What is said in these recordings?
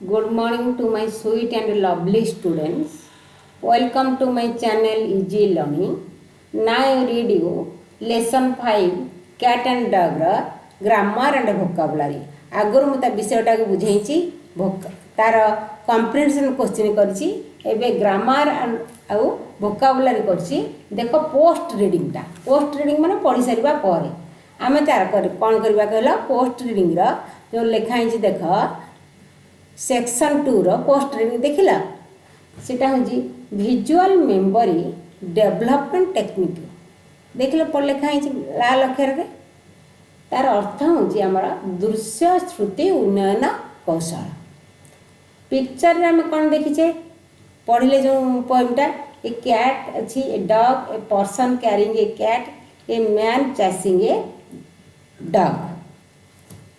Good morning to my sweet and lovely students. Welcome to my channel Easy Learning. Now I read you lesson 5 cat and dog grammar and vocabulary. आगुर मुझे विषयटा को बुझेची तार कम्प्रिहेंशन question करछि एबे grammar आउ vocabulary करछि देखो post reading माने पढ़ी सारिबा परे आमे तार कोन करबा कहला पोस्ट रीडिंग रो जो लेखा हिची देखो सेक्शन 2 रो पोस्ट रीडिंग देखिला सेटा होजी विजुअल मेमोरी डेवलपमेंट टेक्निक देखिले पढ़ लेखा हिची लाल अक्षर रे तार अर्थ होजी हमर दृश्य श्रुति उन्नयन कौशल पिक्चर रे हम कोन देखिछे पढ़िले जो पोएमटा ए कैट अछि a dog a person carrying a cat a man chasing a dog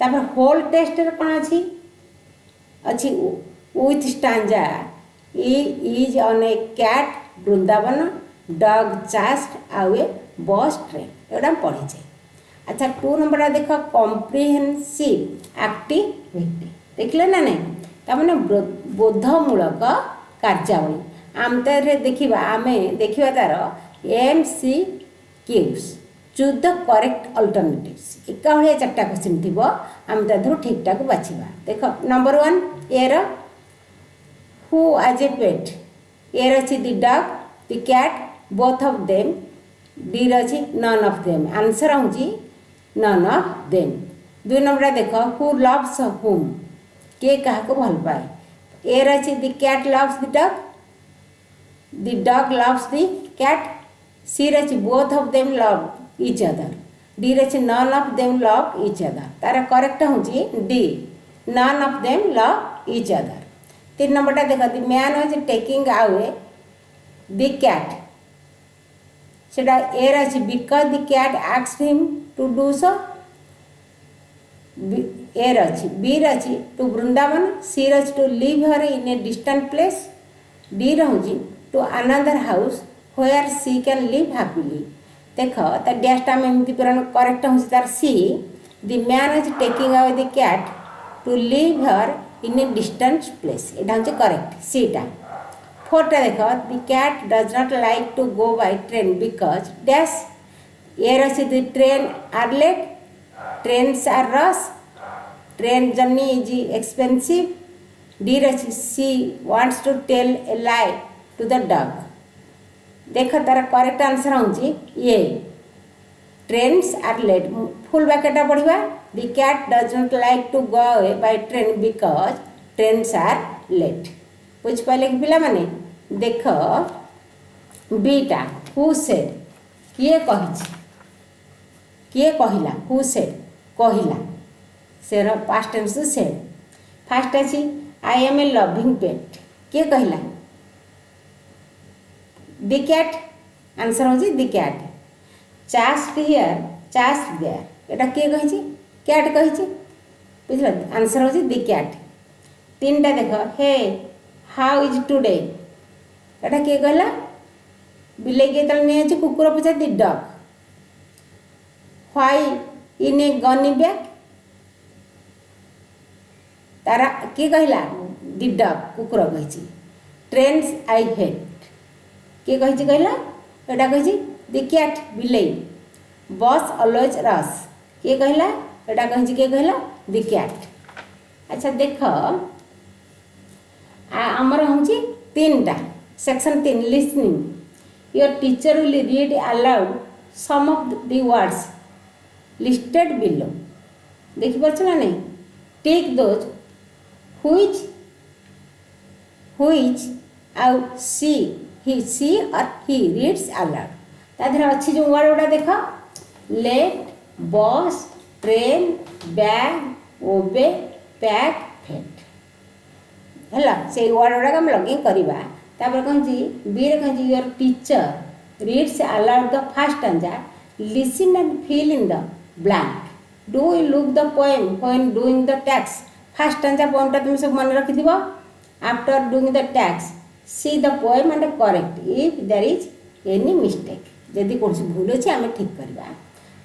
तापर होल टेक्स्ट रे कोन अछि अच्छी with stanza is on a cat वृंदावन डॉग चास्ट आउ ए बस ट्रेन एटा पढ़ी अच्छा 2 नंबर देख कॉम्प्रिहेंसिव एक्टिविटी देखले ना नहीं तमाने बोधमूलक कार्यावली आम देखा आम देखा तार M C Qs choose the correct alternatives एका भाया 4टा क्वेश्चन थी आम तादू ठीक ठाक बाछा देख नंबर 1 एर हु एज ए पेट एर अच्छी the dog the cat both of them D रही नन ऑफ देम आंसर हूँ नन ऑफ देम 2 नंबर देख हु लव्स हुम किए क्या भल पाए एर अच्छी the cat loves the dog loves the cat C रही both of them love each other D रही none of them love each other तार करेक्ट हूँ D none of them love each other 3 number देख दि man was taking away the cat सेटा A रही because the cat asked him to do so A रही B रही to Vrindavan C रही to live her in a distant place D रही to another house where she can live happily देख ता डैशटा में एमती पूरा करेक्ट हूँ तार C the man is taking away the cat to live her in a distant place यहाँ हूँ करेक्ट सीटा 4टा देख the cat does not like to go by train because dash A रही the train are late trains are rush train journey is expensive D रही she wants to tell a lie to the dog देख तार correct answer हूँ ये trains are late full बाक्यटा पढ़ा the cat does not like to go away by train because trains are late बुझिपारे कि पिला माने देख बीटा हु सेड किए कही किए कहला हु सेड कहला से पास्ट टेंस सेड फास्ट अच्छी आई एम ए लविंग पेट किए कहला दि कैट आंसर हूँ the cat chased here chased there एटा किए कही कैट कही बुझल आंसर हूँ दि कैट 3टा देख हे हाउ इज टुडे एटा किए कहला बिले के तले नहीं कुकुर पूछा the dog why in a gunny bag तारा किए कहला दि डॉग कुकुर कही ट्रेन्स आई हेट किए कही कहला एटा कही दि कैट बिलेई बस ऑलवेज रश किए कहला एटा कही किए कहला दि कैट अच्छा देख आमर हूँ 3टा section 3 listening your teacher will read aloud some of the words listed below देखिपार ना नहीं टेक दोज हुईच आउ सी ही सी और ही रीड्स अलाउड तादेह अच्छी जो वर्ड गुड़ा देख लेट बस ट्रेन बैग ओबे पैक फेट है से वर्ड गुड़ा आम लगिंग करवा कौन बी रे कहीं your teacher reads aloud the first stanza listen and fill in the blank do you look the poem when doing the टैक्स फर्स्ट स्टैंजा पोएमटा तुम सब मन रखि आफ्टर डूइंग द टैक्स see the poem and correct if there is any mistake जदि कौन भूल अच्छे आम ठीक करवा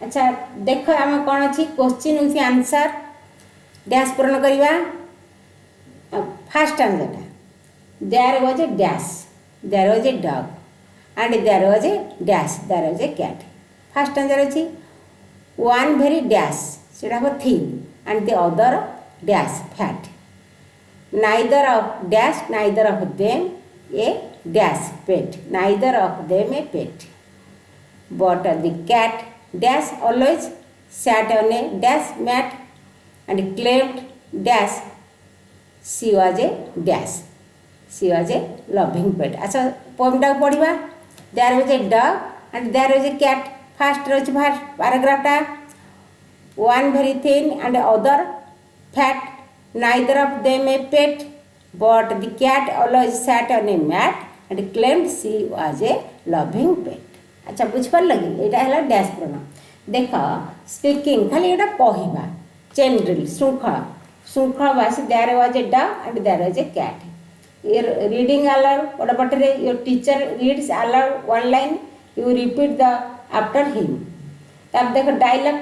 अच्छा देख आम कौन अच्छी क्वेश्चन हूँ आंसर डैश पूरण करवा fast answer there was a dash there was a dog and there was a dash there was a cat fast answer अच्छी वन वेरी डैश सेटा हम thin and the other dash fat neither of dash neither of them a dash pet neither of them a pet but the cat dash always sat on a dash mat and claimed dash she was a dash she was a loving pet अच्छा poem टा पढ़िबा there was a dog and there was a cat first रच first paragraph टा one very thin and other fat neither of them a pet but the cat always sat on a mat and claimed she was a loving pet अच्छा बुझ पर लगी एटा हला dash pronoun देख speaking खाली एटा कहवा chain drill श्रृंखला श्रृंखला was there was a dog and there was a cat reading aloud गोटे पटे your teacher reads aloud one line you repeat the after him तब देख डायलॉग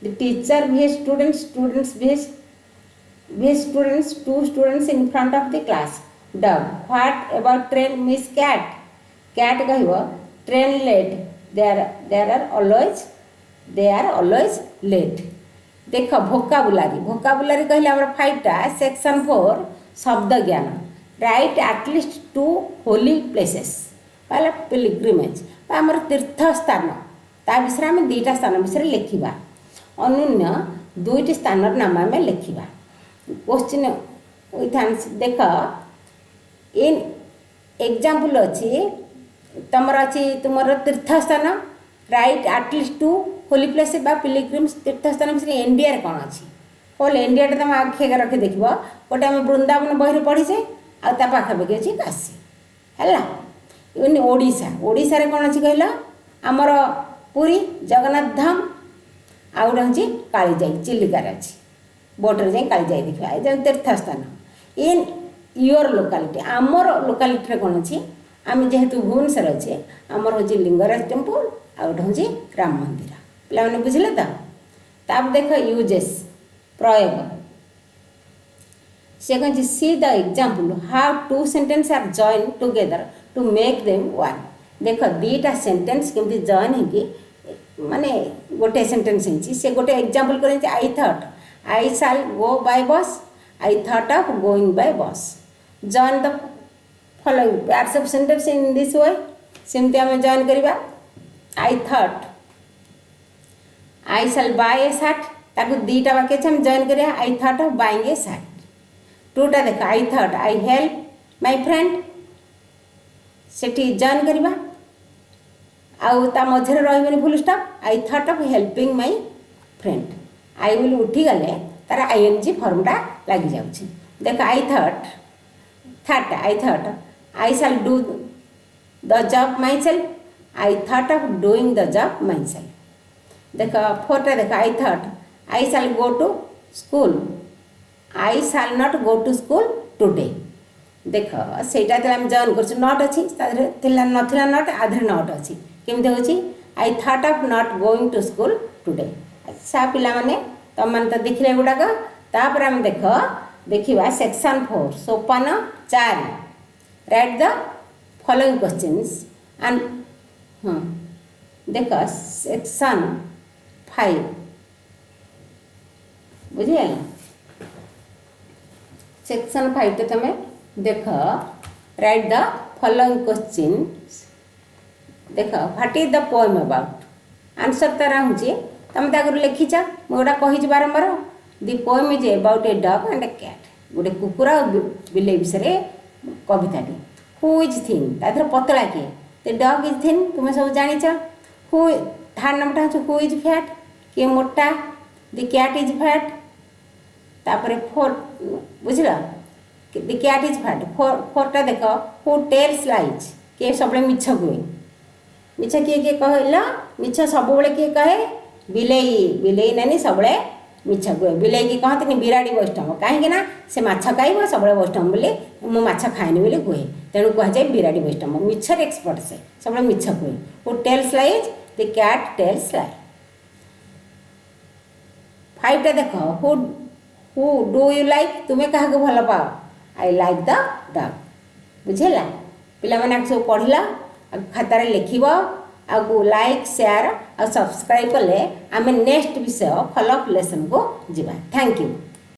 द टीचर भी स्टूडेंट्स स्टूडेंट्स भी students to students in front of the class dog what about train miss cat cat कहबो train late they are always late देख भोकाबुलारी कहले हमर 5टा section 4 शब्द ज्ञान राइट एटलिस्ट 2 होली प्लेसेस कहला पिलग्रिमेज हमर तीर्थ स्थान ता विषय में 2टा स्थान विषय लिखिबा अन्य 2टी स्थान नाम में लिखिबा क्वेश्चन विथ आंसर देख इन एग्जांपल अछि तमर अच्छी तुम तीर्थ स्थान राइट एटलिस्ट 2 होली प्लेस बा पिलग्रिम्स तीर्थ स्थान विषय इंडिया कौन अच्छी होल इंडिया तुम आखि रखी देख गोटे आम वृंदावन बही पढ़ीचे आता पाखापाखि अच्छी काशी है ओडिशा ओडिशा कौन अच्छी कहल आमर पुरी जगन्नाथ धाम आ गोटे हूँ कालीजाई चिलिकार अच्छी बोटर जाए कालीजाई देखा तीर्थ स्थान इन योर लोकालिटी आमर लोकालिटी कौन अच्छी आम जेहेतु भुवनेश्वर अच्छे आमर हूँ लिंगराज टेम्पल आ गोटे हूँ राम मंदिर पे बुझे तो देख यूजेस प्रयोग से कह see the example how 2 sentence are join together to make them one देख 2टा सेंटेंस केमती जॉइन होगी माने गोटे सेंटेंस से गोटे एग्जाम्पल कर आई thought I shall go by bus I thought of going by bus join the following parts of sentence in this way सेमती आम जॉइन करवा I thought I shall buy a shirt ताकू 2टा वाक्य हम जॉइन करिया I thought of buying a shirt 2टा देख I thought I help my friend सेठी जॉइन करवा आउ ता मझे रही full stop I thought of helping my friend I will उठी गले तार आईएनजी फॉर्मटा लग जाउछि देख I thought I shall do the job myself I thought of doing the job myself देख 4टा देख I thought I shall go to school I shall not go to school today देख सेटा आम join कर नट अच्छी नाला नट आधे नट अच्छी केमती होची I thought of not going to school today अच्छा पिला माने तुम मैंने तो देखिले गुड़ाक तापर आम देखा सेक्शन 4 सोपान 4 write the following questions and देख सेक्शन 5 बुझे सेक्शन 5 तो तुम देख राइट द फॉलोइंग क्वेश्चन देख what is the poem about answer तार हूँ तुम तागर लिखिच मुझे कही बारंबार the poem is about a dog and a cat गोटे कुकुर और बिले विषय कविताटी हु इज थिन तादर पतला किए द डॉग इज थिन तुम्हें सब जाच हु थर्ड नंबर हूँ हु इज फैट किए मोटा द कैट इज फैट तापर 4 बुझल द कैट इज फैट 4टा देख हु टेल्स लाइज किए सब मिछ कहे मिछ किए कहला मिछ सब किए कहे बिलेई बिलेई नानी सब मिछ कहे बिलेई की कहते बिराड़ी वैष्णव कहीं से माछ खाइब सब वैष्णव बोली मु माछ खाएनि बोली कहे तेणु कहुए बिराड़ी वैष्णव मिछर एक्सपर्ट से सब मिछ कहे who tells lies the cat tells lie 5टा देख हु डू यू लाइक तुम्हें क्या भल पाओ आई लाइक द डग बुझेगा पिलामाने सब पढ़ला खातार लिखब आगु लाइक शेयर आ सब्सक्राइब कले आम नेक्स्ट विषय फॉलोअप लेसन को जीवा थैंक यू।